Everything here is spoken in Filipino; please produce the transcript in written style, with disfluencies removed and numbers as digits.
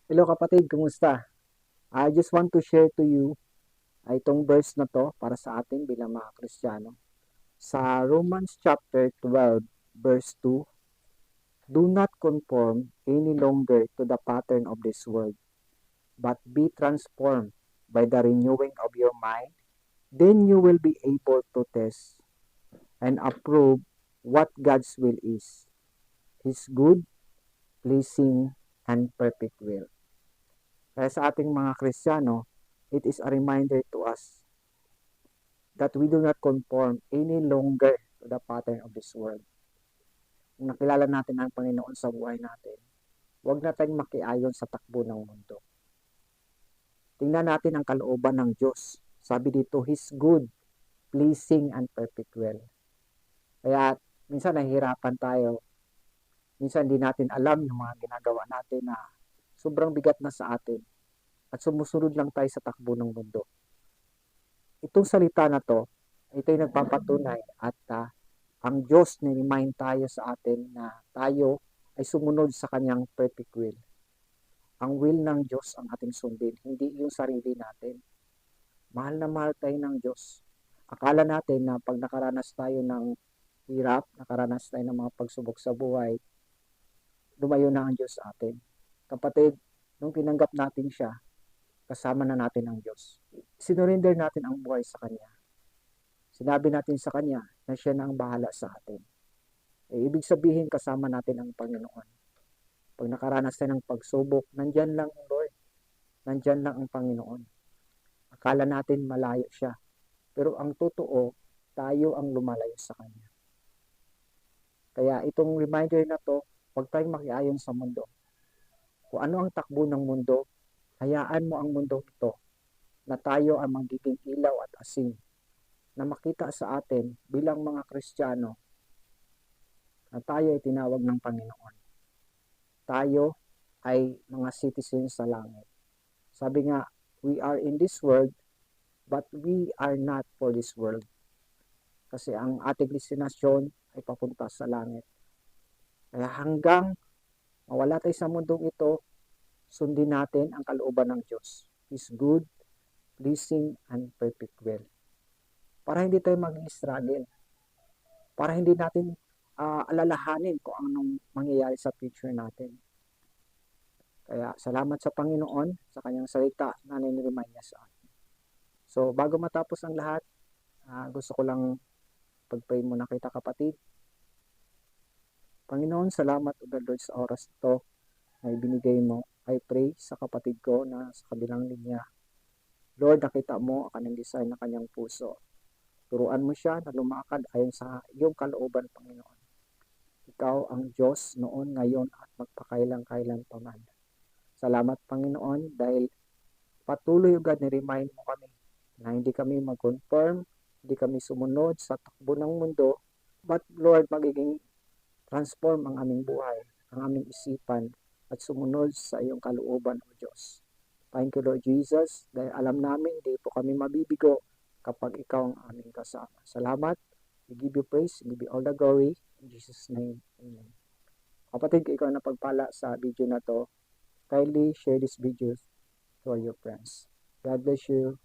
Hello kapatid, kumusta? I just want to share to you itong verse na to para sa atin bilang mga Kristiyano. Sa Romans chapter 12, verse 2, do not conform any longer to the pattern of this world, but be transformed by the renewing of your mind. Then you will be able to test and approve what God's will is, His good, pleasing, and perfect will. Kaya sa ating mga Kristiyano, it is a reminder to us that we do not conform any longer to the pattern of this world. Kung nakilala natin ang Panginoon sa buhay natin, huwag na tayong makiayon sa takbo ng mundo. Tingnan natin ang kalooban ng Diyos. Sabi dito, His good, pleasing, and perfect will. Kaya minsan nahihirapan tayo. Minsan hindi natin alam yung mga ginagawa natin na sobrang bigat na sa atin. At sumusunod lang tayo sa takbo ng mundo. Itong salita na to, ito yung nagpapatunay at ang Diyos ni-remind tayo sa atin na tayo ay sumunod sa kanyang perfect will. Ang will ng Diyos ang ating sundin, hindi yung sarili natin. Mahal na mahal tayo ng Diyos. Akala natin na pag nakaranas tayo ng hirap, nakaranas tayo ng mga pagsubok sa buhay, lumayo na ang Diyos sa atin. Kapatid, nung tinanggap natin siya, kasama na natin ang Diyos. Sinurinder natin ang buhay sa Kanya. Sinabi natin sa Kanya na siya na ang bahala sa atin. Ibig sabihin kasama natin ang Panginoon. Pag nakaranas tayo ng pagsubok, nandyan lang ang Lord. Nandyan lang ang Panginoon. Akala natin malayo siya. Pero ang totoo, tayo ang lumalayo sa Kanya. Kaya itong reminder na to, huwag tayong makiayon sa mundo. Kung ano ang takbo ng mundo, hayaan mo ang mundo ito na tayo ang magiging ilaw at asin na makita sa atin bilang mga Kristiyano na tayo ay tinawag ng Panginoon. Tayo ay mga citizens sa langit. Sabi nga, we are in this world, but we are not for this world. Kasi ang ating destinasyon ay papunta sa langit. Kaya hanggang mawala tayo sa mundong ito, sundin natin ang kalooban ng Diyos. His good, pleasing, and perfect will. Para hindi tayo mag-struggle. Para hindi natin alalahanin kung anong mangyayari sa future natin. Kaya salamat sa Panginoon sa kanyang salita na nini-remind niya sa atin. So bago matapos ang lahat, gusto ko lang pag-pray muna kita kapatid. Panginoon, salamat o Lord sa oras ito na ibinigay mo. I pray sa kapatid ko na sa kabilang linya. Lord, nakita mo ang kanyang design ng kanyang puso. Turuan mo siya na lumakad ayon sa iyong kalooban, Panginoon. Ikaw ang Diyos noon, ngayon at magpakailang-kailan pa man. Salamat, Panginoon, dahil patuloy God ni-remind mo kami na hindi kami mag-confirm, hindi kami sumunod sa takbo ng mundo, but Lord, magiging transform ang aming buhay, ang aming isipan, at sumunod sa iyong kalooban, O Diyos. Thank you, Lord Jesus, dahil alam namin hindi po kami mabibigo kapag ikaw ang aming kasama. Salamat. We give you praise, we give you all the glory. In Jesus' name, Amen. Kapatid, kung ikaw na pagpala sa video na to, kindly share this video to all your friends. God bless you.